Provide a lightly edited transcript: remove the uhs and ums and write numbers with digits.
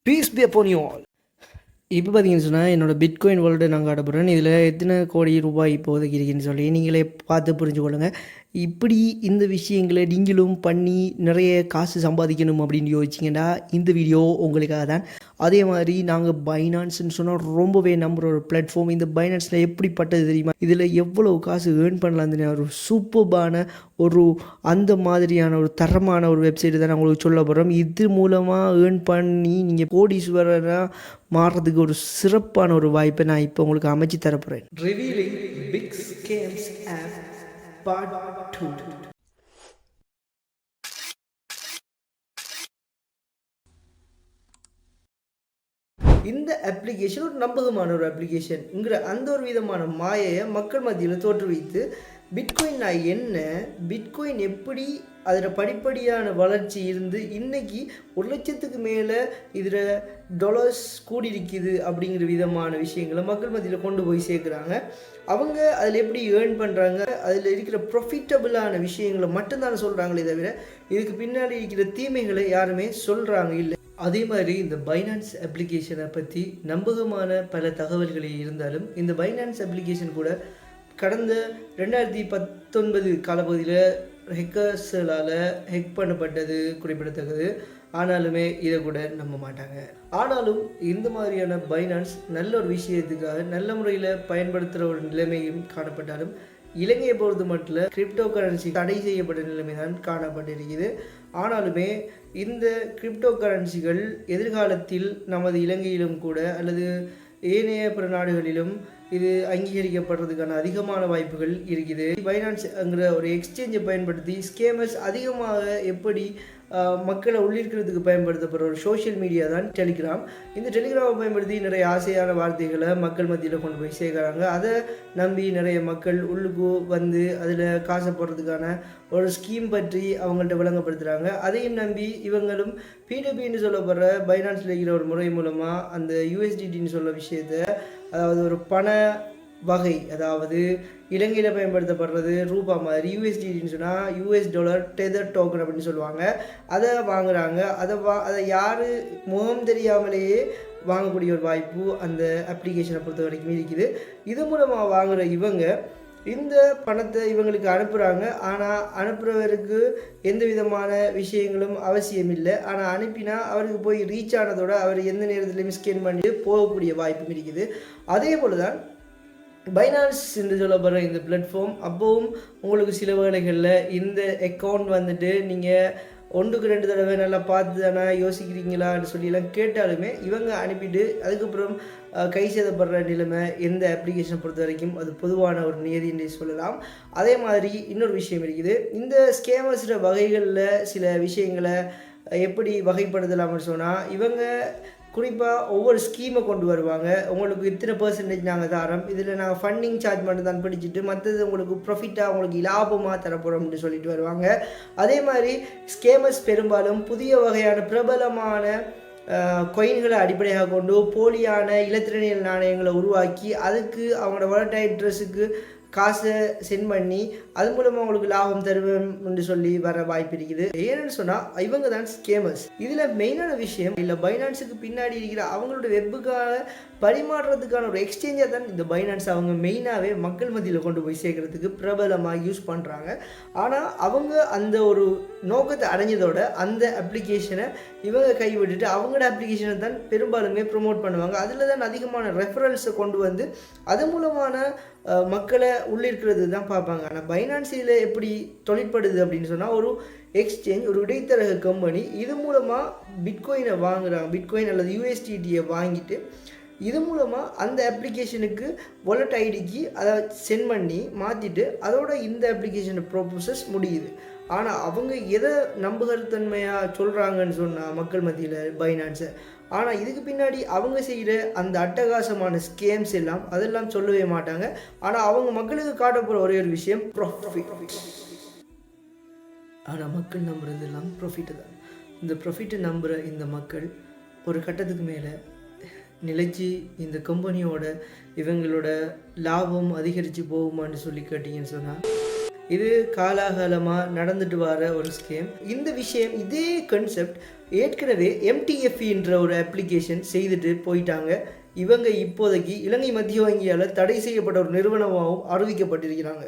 Peace be upon you all. இப்போ பார்த்தீங்கன்னு சொன்னால் என்னோடய பிட்காயின் வாலெட்டை நான் காட்ட போகிறேன். இதில் எத்தனை கோடி ரூபாய் இப்போதைக்கு இருக்குன்னு சொல்லி நீங்களே பார்த்து புரிஞ்சு கொள்ளுங்கள். இப்படி இந்த விஷயங்களை நீங்களும் பண்ணி நிறைய காசு சம்பாதிக்கணும் அப்படின்னு யோசிச்சிங்கன்னா இந்த வீடியோ உங்களுக்காக தான். அதே மாதிரி நாங்கள் பைனான்ஸ்ன்னு சொன்னால் ரொம்பவே நம்புகிற ஒரு பிளாட்ஃபார்ம். இந்த பைனான்ஸில் எப்படிப்பட்டது தெரியுமா? இதில் எவ்வளோ காசு ஏர்ன் பண்ணலான்னு ஒரு சூப்பர்பான ஒரு அந்த மாதிரியான ஒரு தரமான ஒரு வெப்சைட்டு தான் நான் உங்களுக்கு சொல்ல போகிறோம். இது மூலமாக ஏர்ன் பண்ணி நீங்கள் கோடீஸ்வரராக மாறுறதுக்கு ஒரு சிறப்பான ஒரு வாய்ப்பை நான் இப்போ உங்களுக்கு அமைச்சு தரப்போகிறேன். Revealing big scams of part 2. இந்த அப்ளிகேஷன் ஒரு நம்பகமான ஒரு அப்ளிகேஷன்ங்கிற அந்த ஒரு விதமான மாயையை மக்கள் மத்தியில் தோற்றுவித்து பிட்காயின் என்ன, பிட்காயின் எப்படி அதில் படிப்படியான வளர்ச்சி இருந்து இன்றைக்கி 1,00,000க்கு மேலே இதில் டாலர்ஸ் கூடியிருக்குது அப்படிங்கிற விதமான விஷயங்களை மக்கள் மத்தியில் கொண்டு போய் சேர்க்குறாங்க. அவங்க அதில் எப்படி ஏர்ன் பண்ணுறாங்க, அதில் இருக்கிற ப்ராஃபிட்டபிளான விஷயங்களை மட்டும்தானே சொல்கிறாங்களே தவிர இதுக்கு பின்னாடி இருக்கிற தீமைகளை யாருமே சொல்கிறாங்க இல்லை. அதே மாதிரி இந்த பைனான்ஸ் அப்ளிகேஷனை பற்றி நம்பகமான பல தகவல்கள் இருந்தாலும் இந்த பைனான்ஸ் அப்ளிகேஷன் கூட கடந்த 2019 காலப்பகுதியில் ஹேக்கர்ஸ்களால் ஹேக் பண்ணப்பட்டது குறிப்பிடத்தக்கது. ஆனாலுமே இதை கூட நம்ப மாட்டாங்க. ஆனாலும் இந்த மாதிரியான பைனான்ஸ் நல்ல ஒரு விஷயத்துக்காக நல்ல முறையில் பயன்படுத்துகிற ஒரு நிலைமையும் காணப்பட்டாலும் இலங்கையை பொறுத்த மட்டும் கிரிப்டோ கரன்சி தடை செய்யப்பட்ட நிலைமை தான் காணப்பட்டிருக்குது. ஆனாலுமே இந்த கிரிப்டோ கரன்சிகள் எதிர்காலத்தில் நமது இலங்கையிலும் கூட அல்லது ஏனைய பிற நாடுகளிலும் இது அங்கீகரிக்கப்படுறதுக்கான அதிகமான வாய்ப்புகள் இருக்குது. பைனான்ஸ்ங்கிற ஒரு எக்ஸ்சேஞ்சை பயன்படுத்தி ஸ்கேமர்ஸ் அதிகமாக எப்படி மக்களை உள்ளிருக்கிறதுக்கு பயன்படுத்தப்படுற ஒரு சோஷியல் மீடியா தான் டெலிகிராம். இந்த டெலிகிராமை பயன்படுத்தி நிறைய ஆசையான வார்த்தைகளை மக்கள் மத்தியில் கொண்டு போய் சேர்க்குறாங்க. அதை நம்பி நிறைய மக்கள் உள்ளுக்கு வந்து அதில் காசை போடுறதுக்கான ஒரு ஸ்கீம் பற்றி அவங்கள்ட்ட விளங்கப்படுத்துகிறாங்க. அதையும் நம்பி இவங்களும் P2Pன்னு சொல்லப்படுற பைனான்ஸில் இருக்கிற ஒரு முறை மூலமாக அந்த USDTன்னு சொல்ல விஷயத்தை, அதாவது ஒரு பண வகை, அதாவது இலங்கையில் பயன்படுத்தப்படுறது ரூபா மாதிரி USDTன்னு சொன்னால் US டாலர் டெதர் டோக்கன் அப்படின்னு சொல்லுவாங்க. அதை வாங்குகிறாங்க. அதை யார் முகம் தெரியாமலேயே வாங்கக்கூடிய ஒரு வாய்ப்பு அந்த அப்ளிகேஷனை பொறுத்த வரைக்கும் இருக்குது. இது மூலமாக வாங்குகிற இவங்க இந்த பணத்தை இவங்களுக்கு அனுப்புகிறாங்க. ஆனால் அனுப்புகிறவருக்கு எந்த விதமான விஷயங்களும் அவசியம் இல்லை. ஆனால் அனுப்பினா அவருக்கு போய் ரீச் ஆனதோட அவர் எந்த நேரத்துலையும் ஸ்கேன் பண்ணிட்டு போகக்கூடிய வாய்ப்பும் இருக்குது. அதே போல் தான் பைனான்ஸ் என்று சொல்லப்படுற இந்த பிளாட்ஃபார்ம் அப்போவும் உங்களுக்கு சில வேளைகளில் இந்த அக்கௌண்ட் வந்துட்டு நீங்கள் 1க்கு 2 தடவை நல்லா பார்த்து தானே யோசிக்கிறீங்களான்னு சொல்லிலாம் கேட்டாலுமே இவங்க அனுப்பிட்டு அதுக்கப்புறம் கை சேதப்படுற நிலைமை எந்த அப்ளிகேஷனை பொறுத்த வரைக்கும் அது பொதுவான ஒரு நியதி என்று சொல்லலாம். அதே மாதிரி இன்னொரு விஷயம் இருக்குது. இந்த ஸ்கேமர்ஸோட வகைகளில் சில விஷயங்களை எப்படி வகைப்படுத்தலாம்னு சொன்னால் இவங்க குறிப்பாக ஒவ்வொரு ஸ்கீமை கொண்டு வருவாங்க. உங்களுக்கு இத்தனை % நாங்கள் தரோம், இதில் நாங்கள் ஃபண்டிங் சார்ஜ் மட்டும் தான் பிடிச்சிட்டு மற்றது உங்களுக்கு ப்ராஃபிட்டாக உங்களுக்கு லாபமாக தரப்போகிறோம்னு சொல்லிட்டு வருவாங்க. அதே மாதிரி ஸ்கேமர்ஸ் பெரும்பாலும் புதிய வகையான பிரபலமான கொயின்களை அடிப்படையாக கொண்டு போலியான இலத்திரனியல் நாணயங்களை உருவாக்கி அதுக்கு அவங்களோட வாலடைல் ட்ரெஸ்ஸுக்கு காசை சென்ட் பண்ணி அது மூலமாக அவங்களுக்கு லாபம் தருவேன் என்று சொல்லி வர வாய்ப்பு இருக்குது. ஏன்னு சொன்னால் இவங்க தான் ஸ்கேமர்ஸ். இதில் மெயினான விஷயம் இல்லை, பைனான்ஸுக்கு பின்னாடி இருக்கிற அவங்களோட வெப்புக்காக பரிமாறுறதுக்கான ஒரு எக்ஸ்சேஞ்சாக தான் இந்த பைனான்ஸ் அவங்க மெயினாகவே மக்கள் மத்தியில் கொண்டு போய் சேர்க்கறதுக்கு பிரபலமாக யூஸ் பண்ணுறாங்க. ஆனால் அவங்க அந்த ஒரு நோக்கத்தை அடைஞ்சதோட அந்த அப்ளிகேஷனை இவங்க கைவிட்டுட்டு அவங்களோட அப்ளிகேஷனை தான் பெரும்பாலுமே ப்ரொமோட் பண்ணுவாங்க. அதில் தான் அதிகமான ரெஃபரன்ஸை கொண்டு வந்து அது மூலமான மக்களை உள்ளிருக்கிறது தான் பார்ப்பாங்க. ஆனால் பைனான்ஸில் எப்படி தொழிற்படுது அப்படின்னு சொன்னால் ஒரு எக்ஸ்சேஞ்ச், ஒரு இடைத்தரக கம்பெனி இது மூலமாக பிட்காயினை வாங்குகிறாங்க. பிட்காயின் அல்லது USDTயை வாங்கிட்டு இது மூலமாக அந்த அப்ளிகேஷனுக்கு வாலெட் ஐடிக்கு அதை சென்ட் பண்ணி மாற்றிட்டு அதோட இந்த அப்ளிகேஷனை ப்ரோசஸ் முடியுது. ஆனால் அவங்க எதை நம்பகத்தன்மையாக சொல்கிறாங்கன்னு சொன்னால் மக்கள் மத்தியில் பைனான்ஸை, ஆனால் இதுக்கு பின்னாடி அவங்க செய்கிற அந்த அட்டகாசமான ஸ்கேம்ஸ் எல்லாம் அதெல்லாம் சொல்லவே மாட்டாங்க. ஆனால் அவங்க மக்களுக்கு காட்டப்போகிற ஒரே ஒரு விஷயம் ப்ராஃபிட். ஆனால் மக்கள் நம்புறதெல்லாம் ப்ராஃபிட்டு தான். இந்த ப்ராஃபிட்டை நம்புகிற இந்த மக்கள் ஒரு கட்டத்துக்கு மேலே நிலைச்சி இந்த கம்பெனியோட இவங்களோட லாபம் அதிகரித்து போகுமான்னு சொல்லி கேட்டிங்கன்னு சொன்னால் இது காலாகாலமாக நடந்துட்டு வர ஒரு ஸ்கீம். இந்த விஷயம் இதே கான்செப்ட் ஏற்கனவே எம்டிஎஃப்இன்ற ஒரு அப்ளிகேஷன் செய்துட்டு போயிட்டாங்க. இவங்க இப்போதைக்கு இலங்கை மத்திய வங்கியால் தடை செய்யப்பட்ட ஒரு நிறுவனமாகவும் அறிவிக்கப்பட்டிருக்கிறாங்க.